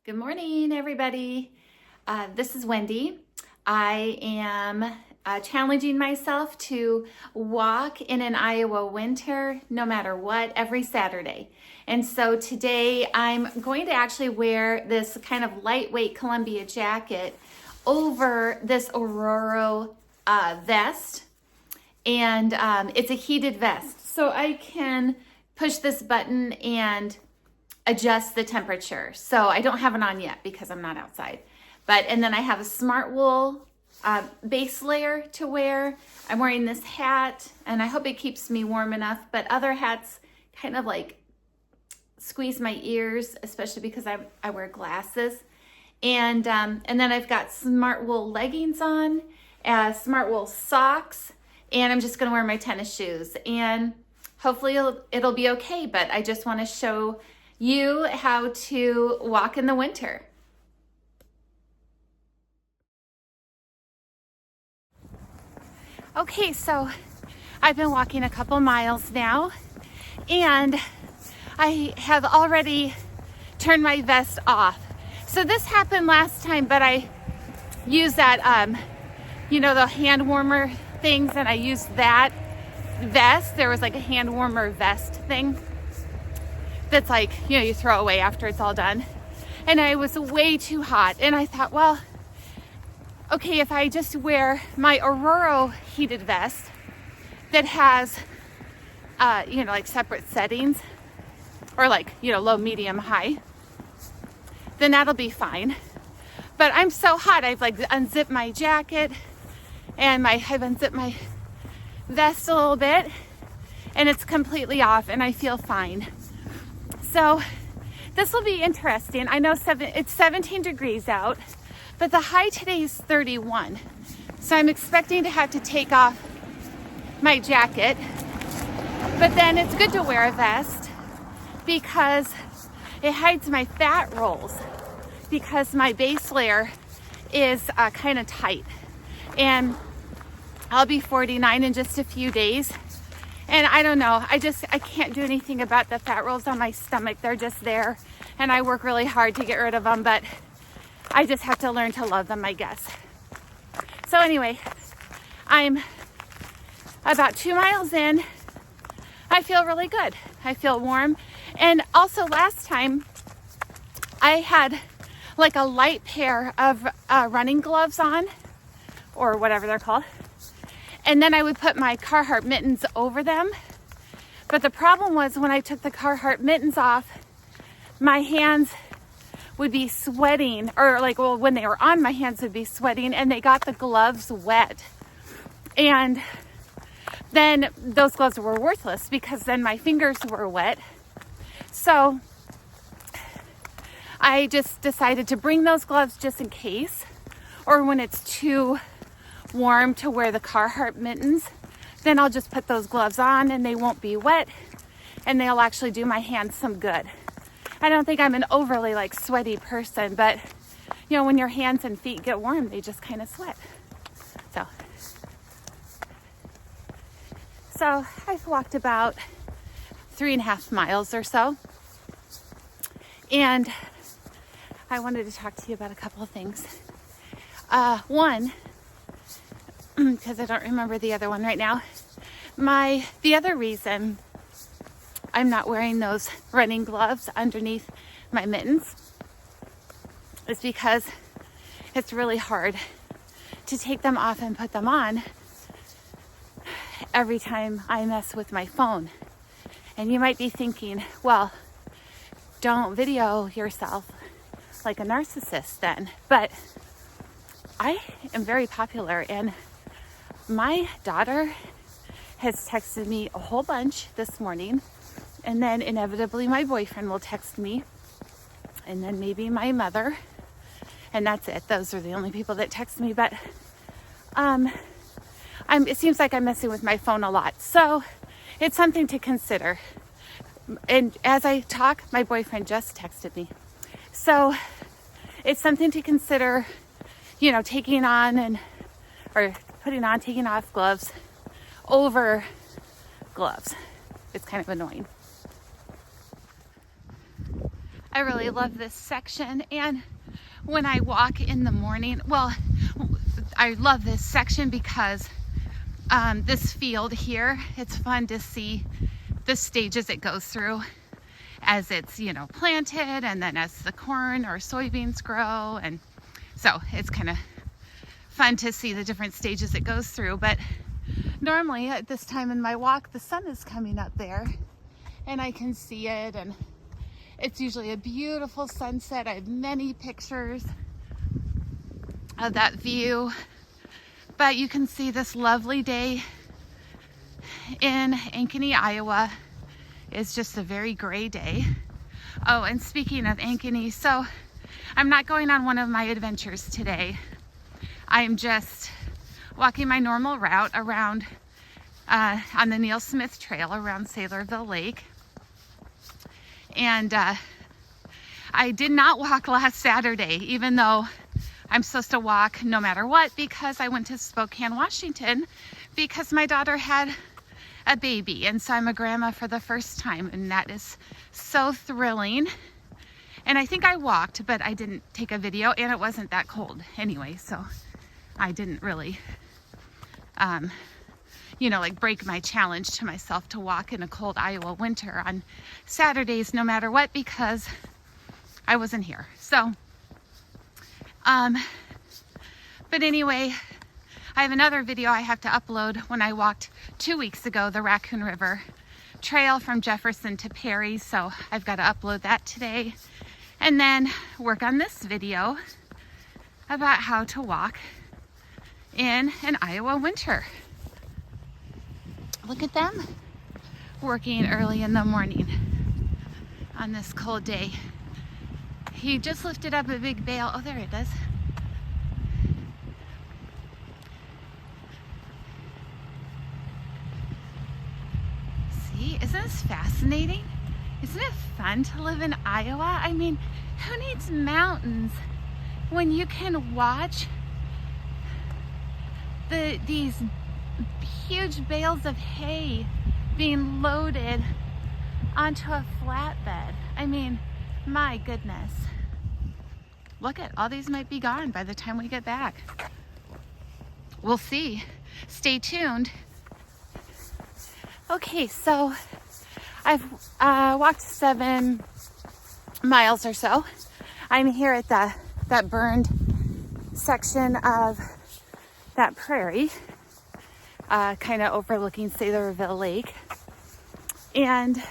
Good morning, everybody. This is Wendy. I am challenging myself to walk in an Iowa winter, no matter what, every Saturday. And so today I'm going to actually wear this kind of lightweight Columbia jacket over this Aurora vest. And it's a heated vest. So I can push this button and adjust the temperature. So I don't have it on yet because I'm not outside. And then I have a smart wool base layer to wear. I'm wearing this hat and I hope it keeps me warm enough, but other hats kind of like squeeze my ears, especially because I wear glasses. And then I've got smart wool leggings on, smart wool socks, and I'm just gonna wear my tennis shoes. And hopefully it'll be okay, but I just wanna show you how to walk in the winter. Okay, so I've been walking a couple miles now and I have already turned my vest off. So this happened last time, but I used that, the hand warmer things, and I used that vest. There was like a hand warmer vest thing that's like, you throw away after it's all done. And I was way too hot. And I thought, well, okay, if I just wear my Aurora heated vest that has, like separate settings or like, low, medium, high, then that'll be fine. But I'm so hot. I've like unzipped my jacket and I've unzipped my vest a little bit and it's completely off and I feel fine. So this will be interesting. I know it's 17 degrees out, but the high today is 31. So I'm expecting to have to take off my jacket, but then it's good to wear a vest because it hides my fat rolls because my base layer is kind of tight. And I'll be 49 in just a few days. And I don't know, I can't do anything about the fat rolls on my stomach. They're just there and I work really hard to get rid of them, but I just have to learn to love them, I guess. So anyway, I'm about 2 miles in. I feel really good. I feel warm. And also last time I had like a light pair of running gloves on, or whatever they're called. And then I would put my Carhartt mittens over them. But the problem was when I took the Carhartt mittens off, my hands would be sweating, or when they were on, my hands would be sweating and they got the gloves wet. And then those gloves were worthless because then my fingers were wet. So I just decided to bring those gloves just in case, or when it's too warm to wear the Carhartt mittens, then I'll just put those gloves on and they won't be wet and they'll actually do my hands some good. I don't think I'm an overly sweaty person, but when your hands and feet get warm, they just kind of sweat. So I've walked about 3.5 miles or so, and I wanted to talk to you about a couple of things. One, because I don't remember the other one right now. The other reason I'm not wearing those running gloves underneath my mittens is because it's really hard to take them off and put them on every time I mess with my phone. And you might be thinking, well, don't video yourself like a narcissist then. But I am very popular, and my daughter has texted me a whole bunch this morning, and then inevitably my boyfriend will text me, and then maybe my mother, and that's it. Those are the only people that text me, but it seems like I'm messing with my phone a lot. So it's something to consider. And as I talk, my boyfriend just texted me. So it's something to consider, taking off gloves over gloves. It's kind of annoying. I really love this section, and when I walk in the morning, well, I love this section because this field here, it's fun to see the stages it goes through as it's, you know, planted, and then as the corn or soybeans grow. And so it's kind of fun to see the different stages it goes through. But normally at this time in my walk, the sun is coming up there and I can see it, and it's usually a beautiful sunset. I have many pictures of that view, but you can see this lovely day in Ankeny, Iowa. It's just a very gray day. Oh, and speaking of Ankeny, so I'm not going on one of my adventures today. I'm just walking my normal route around on the Neal Smith Trail around Saylorville Lake. And I did not walk last Saturday, even though I'm supposed to walk no matter what, because I went to Spokane, Washington, because my daughter had a baby, and so I'm a grandma for the first time, and that is so thrilling. And I think I walked, but I didn't take a video, and it wasn't that cold anyway, so I didn't really you know, like break my challenge to myself to walk in a cold Iowa winter on Saturdays no matter what, because I wasn't here. So but anyway, I have another video I have to upload when I walked 2 weeks ago, the Raccoon River Trail from Jefferson to Perry. So I've got to upload that today, and then work on this video about how to walk in an Iowa winter. Look at them working early in the morning on this cold day. He just lifted up a big bale. Oh, there it is. Isn't this fascinating? Isn't it fun to live in Iowa? I mean, who needs mountains when you can watch these huge bales of hay being loaded onto a flatbed? I mean, my goodness. Look at all these might be gone by the time we get back. We'll see. Stay tuned. Okay, so I've walked 7 miles or so. I'm here at that burned section of that prairie, kind of overlooking Saylorville Lake. And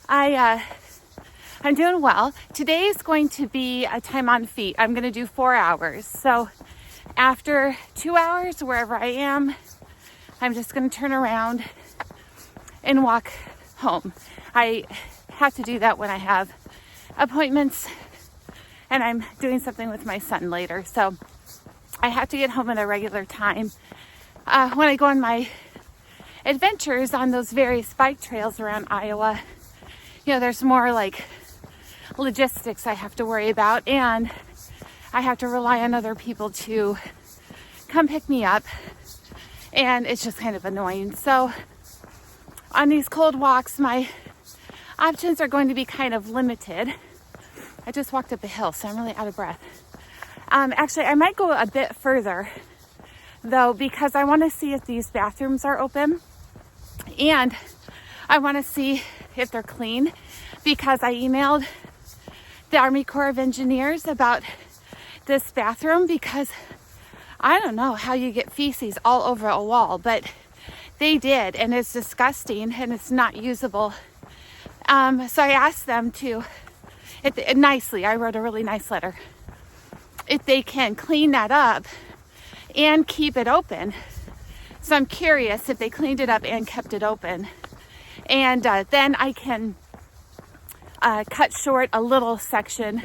I'm doing well. Today is going to be a time on feet. I'm going to do 4 hours. So after 2 hours, wherever I am, I'm just going to turn around and walk home. I have to do that when I have appointments, and I'm doing something with my son later. So I have to get home at a regular time. When I go on my adventures on those various bike trails around Iowa, you know, there's more like logistics I have to worry about, and I have to rely on other people to come pick me up. And it's just kind of annoying. So on these cold walks, my options are going to be kind of limited. I just walked up a hill, so I'm really out of breath. Actually, I might go a bit further, though, because I want to see if these bathrooms are open. And I want to see if they're clean, because I emailed the Army Corps of Engineers about this bathroom, because I don't know how you get feces all over a wall, but they did, and it's disgusting and it's not usable. So I asked them to, nicely, I wrote a really nice letter, if they can clean that up and keep it open. So I'm curious if they cleaned it up and kept it open. And then I can cut short a little section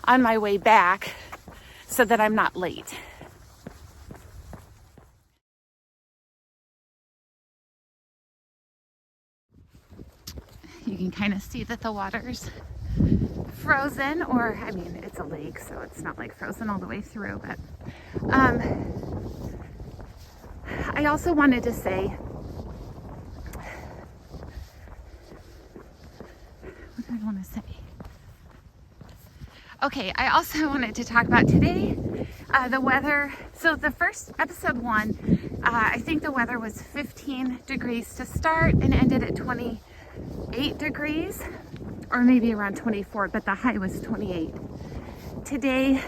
on my way back so that I'm not late. You can kind of see that the water's frozen, or I mean, it's a lake, so it's not like frozen all the way through, but I also wanted to say, what did I want to say? Okay, I also wanted to talk about today, the weather. So the first episode 1, I think the weather was 15 degrees to start and ended at 28 degrees, or maybe around 24, but the high was 28. Today,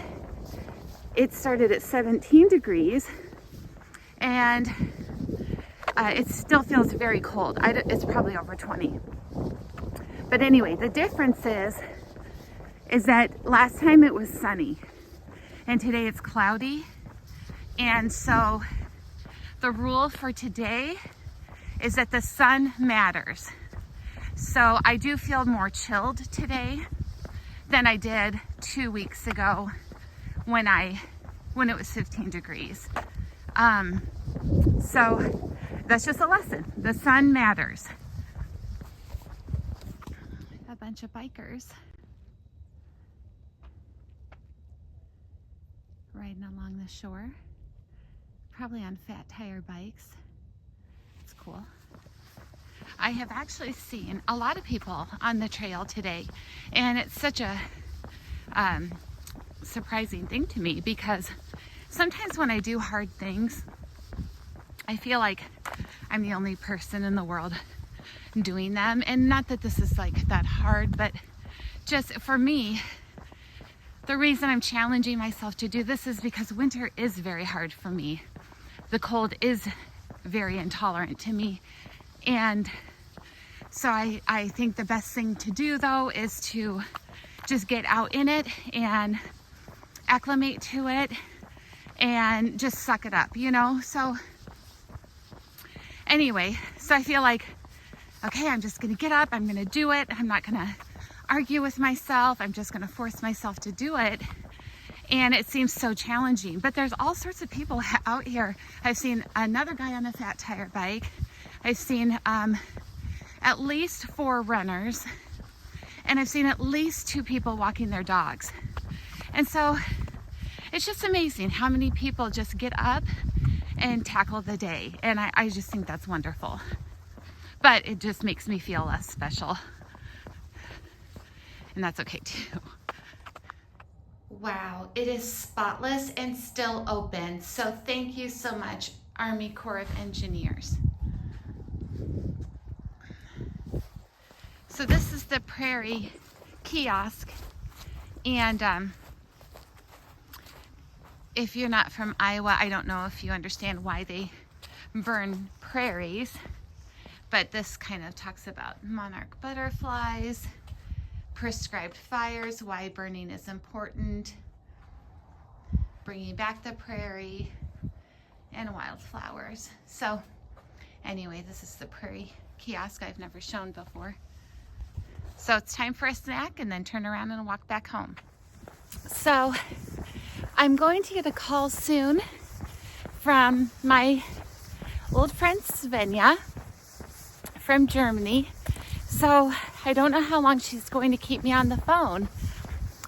it started at 17 degrees, and it still feels very cold. It's probably over 20. But anyway, the difference is that last time it was sunny and today it's cloudy. And so the rule for today is that the sun matters. So I do feel more chilled today than I did 2 weeks ago when it was 15 degrees. So that's just a lesson. The sun matters. A bunch of bikers riding along the shore, probably on fat tire bikes. It's cool. I have actually seen a lot of people on the trail today, and it's such a surprising thing to me, because sometimes when I do hard things, I feel like I'm the only person in the world doing them. And not that this is like that hard, but just for me, the reason I'm challenging myself to do this is because winter is very hard for me. The cold is very intolerant to me. And so I think the best thing to do, though, is to just get out in it and acclimate to it and just suck it up, you know? So anyway, so I feel like, okay, I'm just gonna get up, I'm gonna do it. I'm not gonna argue with myself. I'm just gonna force myself to do it. And it seems so challenging, but there's all sorts of people out here. I've seen another guy on a fat tire bike. I've seen at least 4 runners, and I've seen at least 2 people walking their dogs. And so it's just amazing how many people just get up and tackle the day. And I just think that's wonderful. But it just makes me feel less special. And that's okay too. Wow, it is spotless and still open. So thank you so much, Army Corps of Engineers. So this is the Prairie kiosk. And if you're not from Iowa, I don't know if you understand why they burn prairies. But this kind of talks about monarch butterflies, prescribed fires, why burning is important, bringing back the prairie, and wildflowers. So anyway, this is the Prairie kiosk I've never shown before. So it's time for a snack and then turn around and walk back home. So I'm going to get a call soon from my old friend Svenja from Germany. So I don't know how long she's going to keep me on the phone.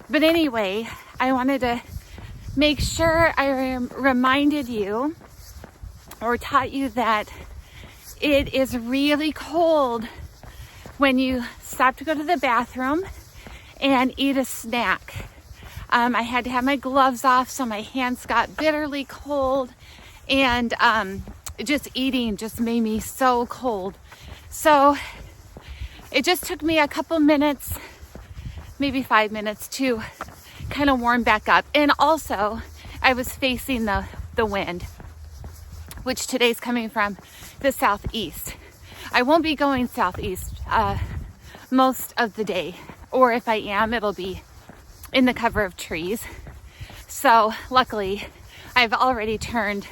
But anyway, I wanted to make sure I reminded you or taught you that it is really cold when you stop to go to the bathroom and eat a snack. I had to have my gloves off, so my hands got bitterly cold, and just eating just made me so cold. So it just took me a couple minutes, maybe 5 minutes, to kind of warm back up. And also, I was facing the wind, which today's coming from the southeast. I won't be going southeast most of the day, or if I am, it'll be in the cover of trees. So luckily, I've already turned.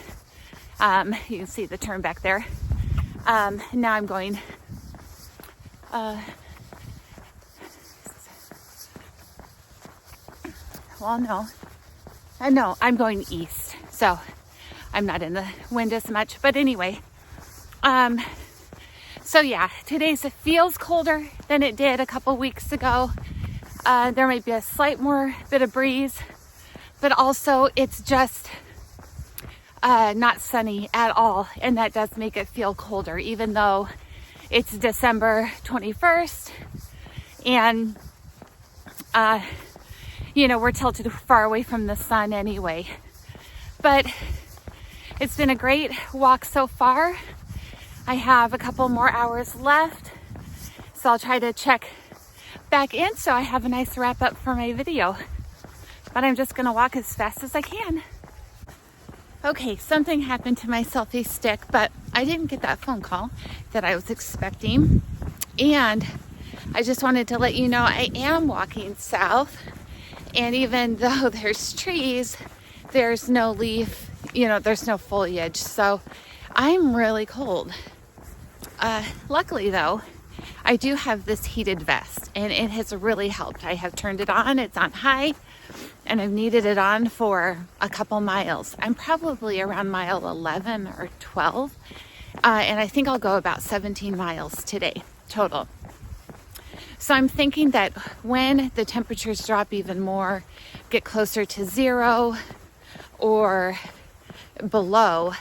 You can see the turn back there. Now I'm going no, I'm going east, so I'm not in the wind as much. But anyway, so yeah, today's it feels colder than it did a couple weeks ago. There might be a slight more bit of breeze, but also it's just not sunny at all, and that does make it feel colder, even though it's December 21st, and you know, we're tilted far away from the sun anyway. But it's been a great walk so far. I have a couple more hours left, so I'll try to check back in so I have a nice wrap up for my video. But I'm just gonna walk as fast as I can. Okay, something happened to my selfie stick, but I didn't get that phone call that I was expecting. And I just wanted to let you know I am walking south, and even though there's trees, there's no leaf, you know, there's no foliage, so I'm really cold. Luckily though, I do have this heated vest, and it has really helped. I have turned it on, it's on high, and I've needed it on for a couple miles. I'm probably around mile 11 or 12, and I think I'll go about 17 miles today total. So I'm thinking that when the temperatures drop even more, get closer to 0 or below,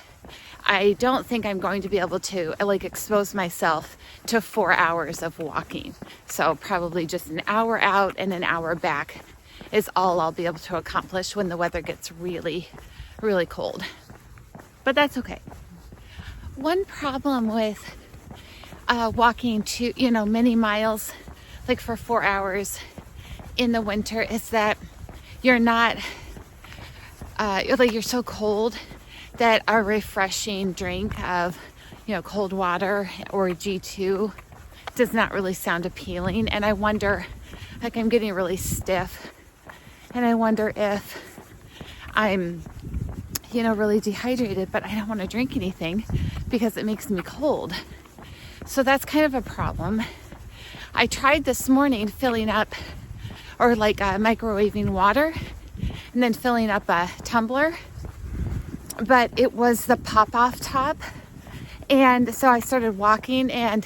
I don't think I'm going to be able to like expose myself to 4 hours of walking. So probably just an hour out and an hour back is all I'll be able to accomplish when the weather gets really, really cold. But that's okay. One problem with walking to, you know, many miles, like for 4 hours in the winter, is that you're not, like you're so cold that a refreshing drink of, you know, cold water or G2 does not really sound appealing. And I wonder, like I'm getting really stiff, and I wonder if I'm, you know, really dehydrated, but I don't want to drink anything because it makes me cold. So that's kind of a problem. I tried this morning filling up, or like microwaving water and then filling up a tumbler, but it was the pop-off top. And so I started walking and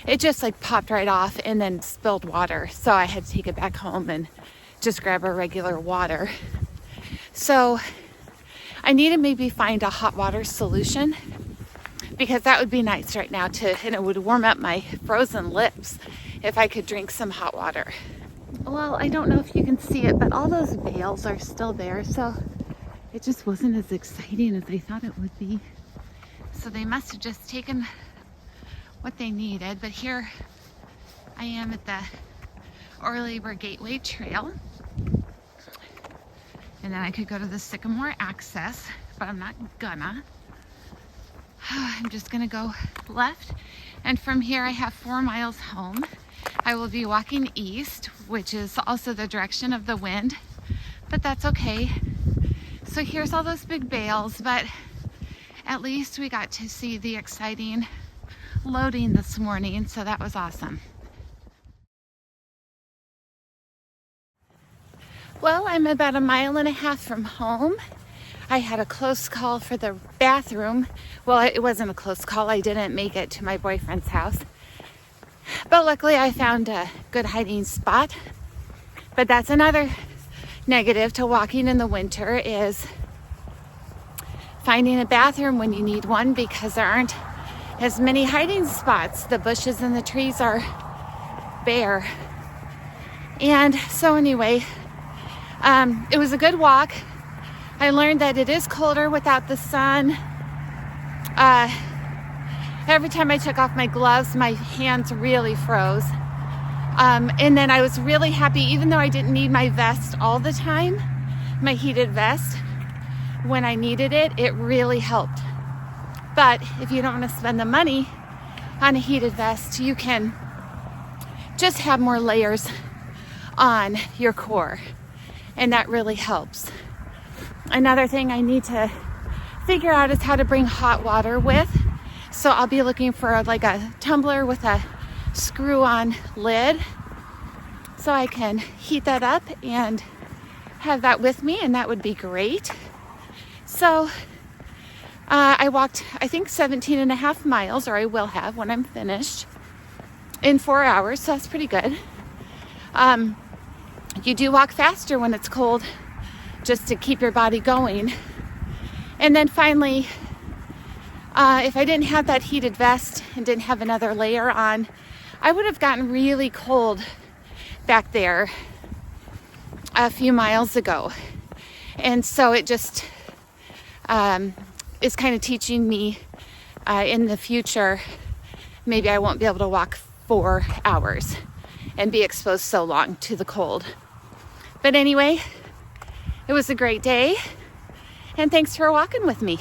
it just like popped right off and then spilled water. So I had to take it back home and just grab a regular water. So I need to maybe find a hot water solution, because that would be nice right now and it would warm up my frozen lips if I could drink some hot water. Well, I don't know if you can see it, but all those bales are still there, so it just wasn't as exciting as I thought it would be. So they must have just taken what they needed. But here I am at the Oralabor Gateway Trail, and then I could go to the Sycamore Access, but I'm not gonna. I'm just gonna go left, and from here I have 4 miles home. I will be walking east, which is also the direction of the wind, but that's okay. So here's all those big bales, but at least we got to see the exciting loading this morning, so that was awesome. Well, I'm about 1.5 miles from home. I had a close call for the bathroom. Well, it wasn't a close call. I didn't make it to my boyfriend's house. But luckily I found a good hiding spot. But that's another negative to walking in the winter, is finding a bathroom when you need one, because there aren't as many hiding spots. The bushes and the trees are bare. And so anyway, it was a good walk. I learned that it is colder without the sun. Every time I took off my gloves, my hands really froze. And then I was really happy, even though I didn't need my vest all the time, my heated vest, when I needed it, it really helped. But if you don't want to spend the money on a heated vest, you can just have more layers on your core, and that really helps. Another thing I need to figure out is how to bring hot water with. So I'll be looking for like a tumbler with a screw-on lid, so I can heat that up and have that with me, and that would be great. So I walked, I think 17.5 miles, or I will have when I'm finished, in 4 hours, so that's pretty good. You do walk faster when it's cold, just to keep your body going. And then finally, if I didn't have that heated vest and didn't have another layer on, I would have gotten really cold back there. a few miles ago. And so it just is kind of teaching me in the future, maybe I won't be able to walk 4 hours and be exposed so long to the cold. But anyway, it was a great day, and thanks for walking with me.